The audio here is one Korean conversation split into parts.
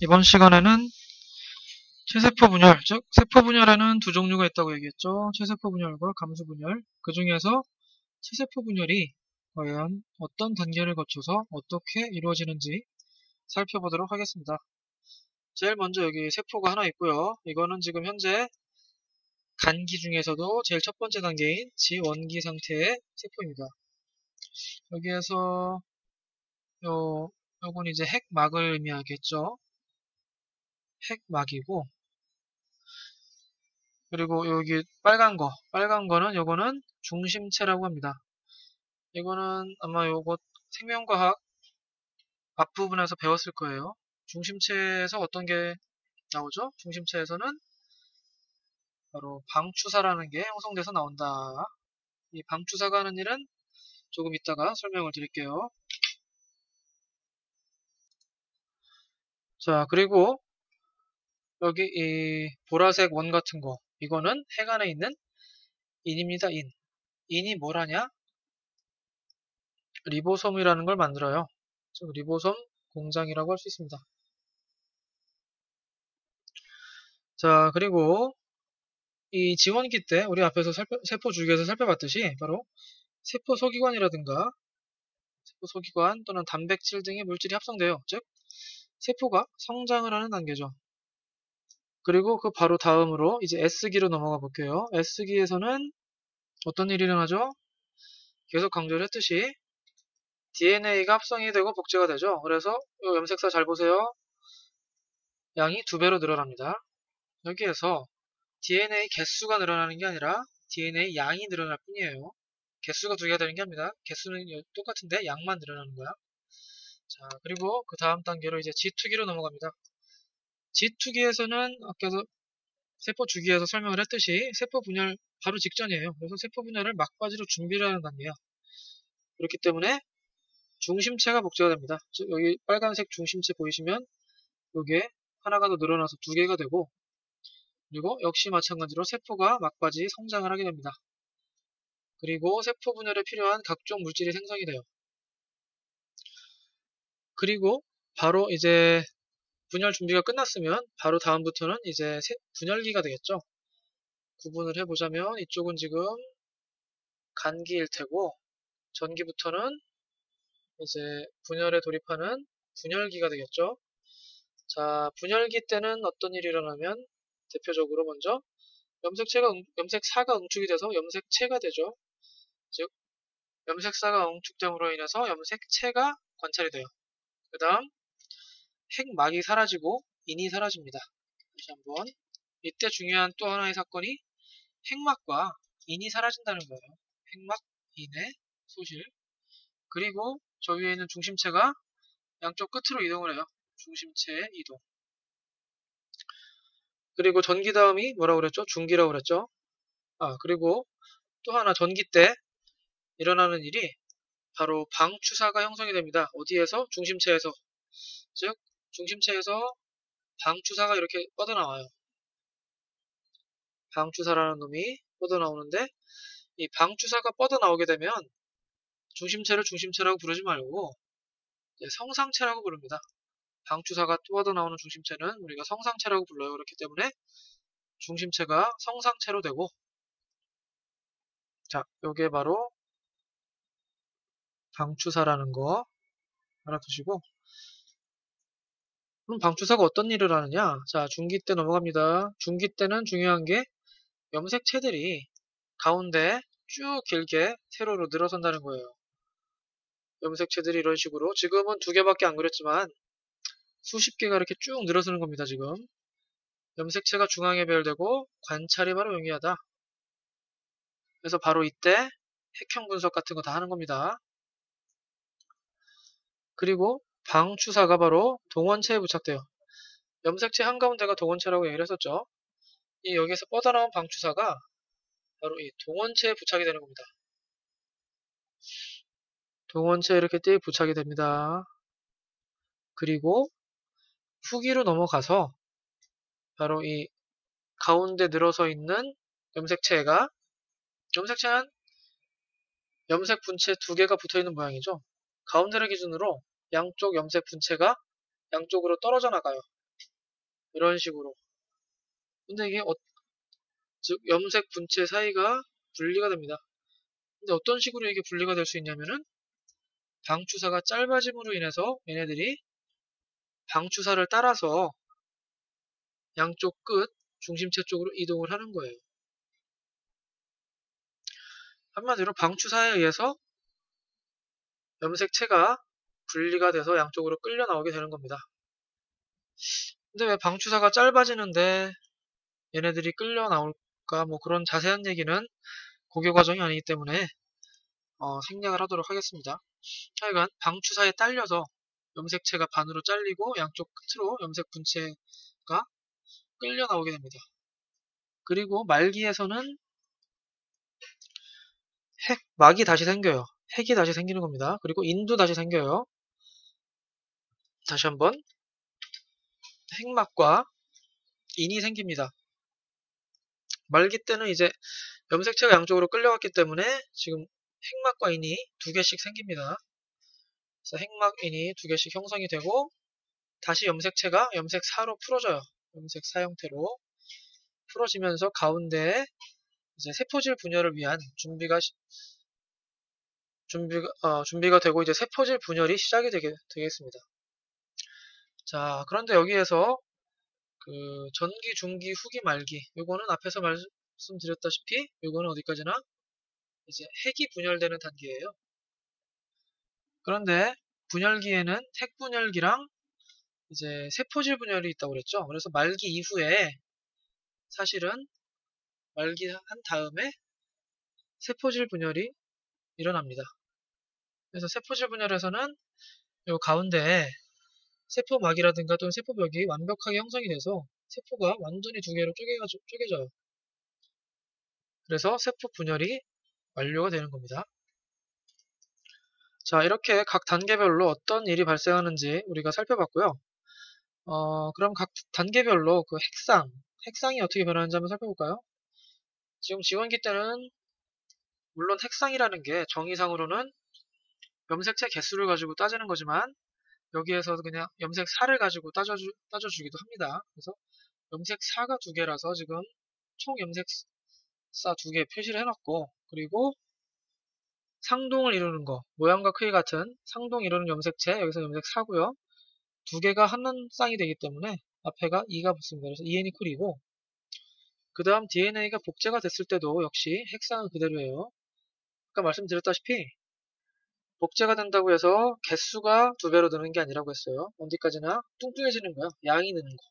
이번 시간에는 체세포 분열, 즉 세포 분열에는 두 종류가 있다고 얘기했죠. 체세포 분열과 감수 분열. 그 중에서 체세포 분열이 과연 어떤 단계를 거쳐서 어떻게 이루어지는지 살펴보도록 하겠습니다. 제일 먼저 여기 세포가 하나 있고요. 이거는 지금 현재 간기 중에서도 제일 첫 번째 단계인 지원기 상태의 세포입니다. 여기에서 요건 이제 핵막을 의미하겠죠. 핵막이고, 그리고 여기 빨간 거는 요거는 중심체라고 합니다. 이거는 아마 요거 생명과학 앞부분에서 배웠을 거예요. 중심체에서 어떤 게 나오죠? 중심체에서는 바로 방추사라는 게 형성돼서 나온다. 이 방추사가 하는 일은 조금 이따가 설명을 드릴게요. 자, 그리고 여기 이 보라색 원 같은 거, 이거는 핵 안에 있는 인입니다. 인이 뭘 하냐? 리보솜이라는 걸 만들어요. 즉 리보솜 공장이라고 할 수 있습니다. 자, 그리고 이 지원기 때 우리 앞에서 세포 주기에서 살펴봤듯이 바로 세포 소기관이라든가 세포 소기관 또는 단백질 등의 물질이 합성돼요. 즉 세포가 성장을 하는 단계죠. 그리고 그 바로 다음으로 이제 S기로 넘어가 볼게요. S기에서는 어떤 일이 일어나죠? 계속 강조를 했듯이 DNA가 합성이 되고 복제가 되죠. 그래서 이 염색사 잘 보세요. 양이 2배로 늘어납니다. 여기에서 DNA 개수가 늘어나는 게 아니라 DNA 양이 늘어날 뿐이에요. 개수가 2개가 되는 게 아닙니다. 개수는 똑같은데 양만 늘어나는 거야. 자, 그리고 그 다음 단계로 이제 G2기로 넘어갑니다. G2기에서는 아까도 세포 주기에서 설명을 했듯이 세포 분열 바로 직전이에요. 그래서 세포 분열을 막바지로 준비를 하는 단계야. 그렇기 때문에 중심체가 복제가 됩니다. 즉 여기 빨간색 중심체 보이시면 이게 하나가 더 늘어나서 2개가 되고, 그리고 역시 마찬가지로 세포가 막바지 성장을 하게 됩니다. 그리고 세포 분열에 필요한 각종 물질이 생성이 돼요. 그리고 바로 이제 분열 준비가 끝났으면 바로 다음부터는 이제 분열기가 되겠죠. 구분을 해보자면 이쪽은 지금 간기일 테고 전기부터는 이제 분열에 돌입하는 분열기가 되겠죠. 자, 분열기 때는 어떤 일이 일어나면 대표적으로 먼저 염색사가 응축이 돼서 염색체가 되죠. 즉 염색사가 응축됨으로 인해서 염색체가 관찰이 돼요. 그 다음 핵막이 사라지고 인이 사라집니다. 다시 한번. 이때 중요한 또 하나의 사건이 핵막과 인이 사라진다는 거예요. 핵막, 인의 소실. 그리고 저 위에 있는 중심체가 양쪽 끝으로 이동을 해요. 중심체의 이동. 그리고 전기 다음이 뭐라고 그랬죠? 중기라고 그랬죠? 아, 그리고 또 하나 전기 때 일어나는 일이 바로 방추사가 형성이 됩니다. 어디에서? 중심체에서. 즉, 중심체에서 방추사가 이렇게 뻗어나와요. 방추사라는 놈이 뻗어나오는데 이 방추사가 뻗어나오게 되면 중심체를 중심체라고 부르지 말고 성상체라고 부릅니다. 방추사가 뻗어나오는 중심체는 우리가 성상체라고 불러요. 그렇기 때문에 중심체가 성상체로 되고, 자, 요게 바로 방추사라는 거 알아두시고, 그럼 방추사가 어떤 일을 하느냐? 자, 중기 때 넘어갑니다. 중기 때는 중요한 게 염색체들이 가운데 쭉 길게 세로로 늘어선다는 거예요. 염색체들이 이런 식으로 지금은 2개밖에 안 그렸지만 수십 개가 이렇게 쭉 늘어서는 겁니다. 지금 염색체가 중앙에 배열되고 관찰이 바로 용이하다. 그래서 바로 이때 핵형 분석 같은 거 다 하는 겁니다. 그리고 방추사가 바로 동원체에 부착돼요. 염색체 한가운데가 동원체라고 얘기를 했었죠. 이 여기에서 뻗어나온 방추사가 바로 이 동원체에 부착이 되는 겁니다. 동원체에 이렇게 띠 부착이 됩니다. 그리고 후기로 넘어가서 바로 이 가운데 늘어서 있는 염색체가, 염색체는 염색 분체 2개가 붙어 있는 모양이죠. 가운데를 기준으로 양쪽 염색 분체가 양쪽으로 떨어져 나가요. 이런 식으로. 근데 이게 즉 염색 분체 사이가 분리가 됩니다. 근데 어떤 식으로 이게 분리가 될 수 있냐면은 방추사가 짧아짐으로 인해서 얘네들이 방추사를 따라서 양쪽 끝 중심체 쪽으로 이동을 하는 거예요. 한마디로 방추사에 의해서 염색체가 분리가 돼서 양쪽으로 끌려 나오게 되는 겁니다. 근데 왜 방추사가 짧아지는데 얘네들이 끌려 나올까? 뭐 그런 자세한 얘기는 고교 과정이 아니기 때문에 생략을 하도록 하겠습니다. 하여간 방추사에 딸려서 염색체가 반으로 잘리고 양쪽 끝으로 염색 분체가 끌려 나오게 됩니다. 그리고 말기에서는 막이 다시 생겨요. 핵이 다시 생기는 겁니다. 그리고 인도 다시 생겨요. 다시 한번 핵막과 인이 생깁니다. 말기 때는 이제 염색체가 양쪽으로 끌려갔기 때문에 지금 핵막과 인이 두 개씩 생깁니다. 그래서 핵막, 인이 두 개씩 형성이 되고 다시 염색체가 염색사로 풀어져요. 염색사 형태로 풀어지면서 가운데에 이제 세포질 분열을 위한 준비가 되고 이제 세포질 분열이 시작이 되겠습니다. 자, 그런데 여기에서 그 전기, 중기, 후기, 말기 요거는 앞에서 말씀드렸다시피 요거는 어디까지나 이제 핵이 분열되는 단계예요. 그런데 분열기에는 핵 분열기랑 이제 세포질 분열이 있다고 그랬죠. 그래서 말기 이후에 사실은 말기한 다음에 세포질 분열이 일어납니다. 그래서 세포질 분열에서는 요 가운데에 세포막이라든가 또는 세포벽이 완벽하게 형성이 돼서 세포가 완전히 두 개로 쪼개져요. 그래서 세포 분열이 완료가 되는 겁니다. 자, 이렇게 각 단계별로 어떤 일이 발생하는지 우리가 살펴봤고요. 그럼 각 단계별로 그 핵상이 어떻게 변하는지 한번 살펴볼까요? 지금 지원기 때는 물론 핵상이라는 게 정의상으로는 염색체 개수를 가지고 따지는 거지만 여기에서 그냥 염색사를 가지고 따져주기도 합니다. 그래서 염색사가 두 개라서 지금 총 염색사 두 개 표시를 해놨고 그리고 상동을 이루는 거 모양과 크기 같은 상동 이루는 염색체 여기서 염색사고요. 두 개가 한 쌍이 되기 때문에 앞에가 2가 붙습니다. 그래서 EN이 쿨이고 그 다음 DNA가 복제가 됐을 때도 역시 핵상은 그대로예요. 아까 말씀드렸다시피 복제가 된다고 해서 개수가 두 배로 느는 게 아니라고 했어요. 어디까지나 뚱뚱해지는 거야. 양이 느는 거.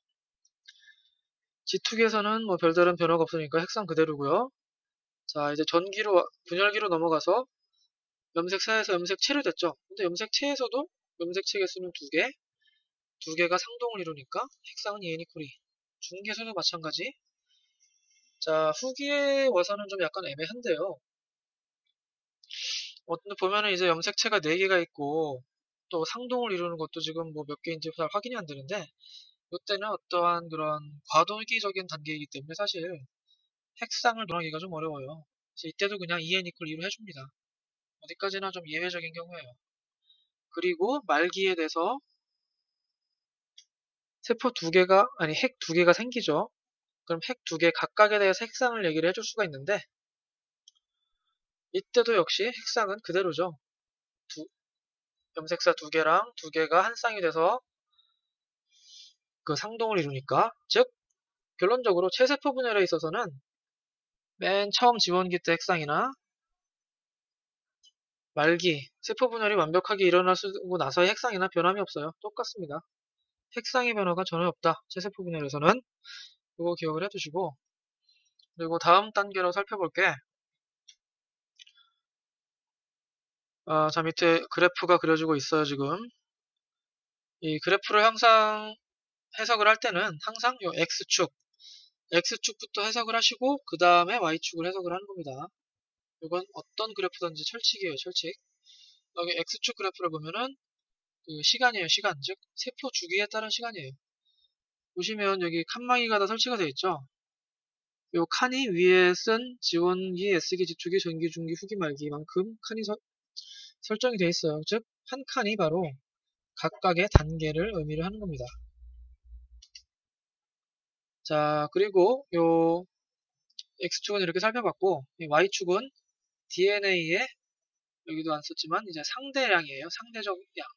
G2기에서는 뭐 별다른 변화가 없으니까 핵상 그대로고요. 자, 이제 분열기로 넘어가서 염색사에서 염색체로 됐죠. 근데 염색체에서도 염색체 개수는 두 개가 상동을 이루니까 핵상은 EN이 쿨이. 중기에서도 마찬가지. 자, 후기에 와서는 좀 약간 애매한데요. 근데 보면은 이제 염색체가 4개가 있고 또 상동을 이루는 것도 지금 뭐 몇 개인지 잘 확인이 안 되는데 이때는 어떠한 그런 과도기적인 단계이기 때문에 사실 핵상을 논하기가 좀 어려워요. 그래서 이때도 그냥 EN 이퀄 2로 해줍니다. 어디까지나 좀 예외적인 경우예요. 그리고 말기에 대해서 세포 두 개가 아니 핵 두 개가 생기죠. 그럼 핵 두 개 각각에 대해서 핵상을 얘기를 해줄 수가 있는데 이때도 역시 핵상은 그대로죠. 염색사 두 개랑 두 개가 한 쌍이 돼서 그 상동을 이루니까 즉 결론적으로 체세포 분열에 있어서는 맨 처음 지원기 때 핵상이나 말기 세포 분열이 완벽하게 일어나고 나서의 핵상이나 변함이 없어요. 똑같습니다. 핵상의 변화가 전혀 없다. 체세포 분열에서는 그거 기억을 해두시고 그리고 다음 단계로 살펴볼게 자 밑에 그래프가 그려지고 있어요. 지금 이 그래프를 항상 해석을 할 때는 항상 요 X축부터 해석을 하시고 그 다음에 Y축을 해석을 하는 겁니다. 이건 어떤 그래프든지 철칙이에요. 철칙. 여기 X축 그래프를 보면은 그 시간이에요. 시간. 즉 세포 주기에 따른 시간이에요. 보시면 여기 칸막이가 다 설치가 되어 있죠. 요 칸이 위에 쓴 지원기, S기, 지축기, 전기, 중기, 후기, 말기만큼 칸이 설정이 되어 있어요. 즉 한 칸이 바로 각각의 단계를 의미를 하는 겁니다. 자, 그리고 요 X축은 이렇게 살펴봤고, 이 Y축은 DNA의 여기도 안 썼지만 이제 상대량이에요. 상대적 양.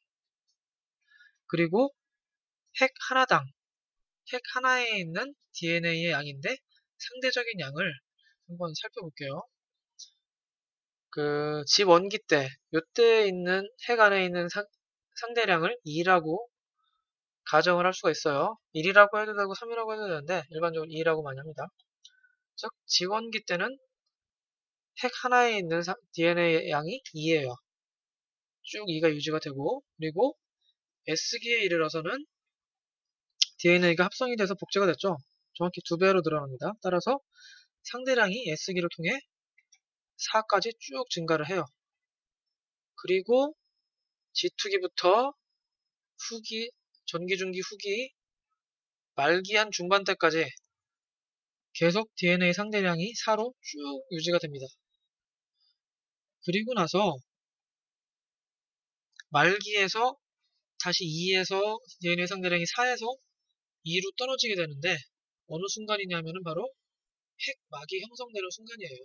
그리고 핵 하나당, 핵 하나에 있는 DNA의 양인데 상대적인 양을 한번 살펴볼게요. 그 집원기 때, 요때 있는 핵 안에 있는 상대량을 2라고 가정을 할 수가 있어요. 1이라고 해도 되고 3이라고 해도 되는데 일반적으로 2라고 많이 합니다. 즉 지원기 때는 핵 하나에 있는 DNA 양이 2예요. 쭉 2가 유지가 되고, 그리고 S기에 이르러서는 DNA가 합성이 돼서 복제가 됐죠. 정확히 2배로 늘어납니다. 따라서 상대량이 S기를 통해 4까지 쭉 증가를 해요. 그리고 G2기부터 후기, 전기, 중기, 후기, 말기한 중반 때까지 계속 DNA 상대량이 4로 쭉 유지가 됩니다. 그리고 나서 말기에서 다시 2에서 DNA 상대량이 4에서 2로 떨어지게 되는데 어느 순간이냐면은 바로 핵막이 형성되는 순간이에요.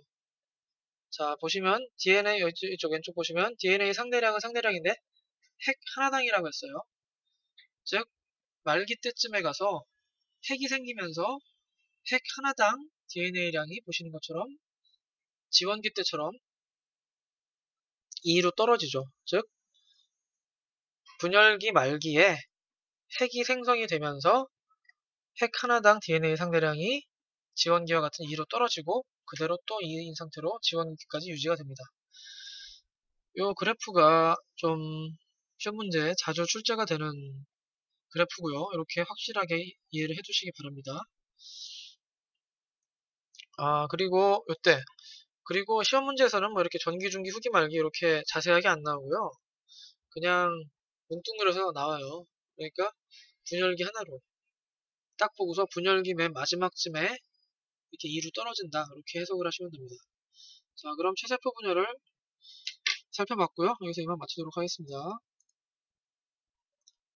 자, 보시면 DNA 이쪽 왼쪽 보시면 DNA 상대량은 상대량인데 핵 하나당이라고 했어요. 즉 말기 때쯤에 가서 핵이 생기면서 핵 하나당 DNA량이 보시는 것처럼 지원기 때처럼 2로 떨어지죠. 즉 분열기 말기에 핵이 생성이 되면서 핵 하나당 DNA 상대량이 지원기와 같은 2로 떨어지고 그대로 또 2인 상태로 지원기까지 유지가 됩니다. 이 그래프가 좀 시험 문제에 자주 출제가 되는 그래프고요. 이렇게 확실하게 이해를 해주시기 바랍니다. 그리고 요때 그리고 시험 문제에서는 뭐 이렇게 전기, 중기, 후기, 말기 이렇게 자세하게 안 나오고요. 그냥 뭉뚱그려서 나와요. 그러니까 분열기 하나로 딱 보고서 분열기 맨 마지막쯤에 이렇게 2로 떨어진다 이렇게 해석을 하시면 됩니다. 자, 그럼 최세포 분열을 살펴봤고요. 여기서 이만 마치도록 하겠습니다.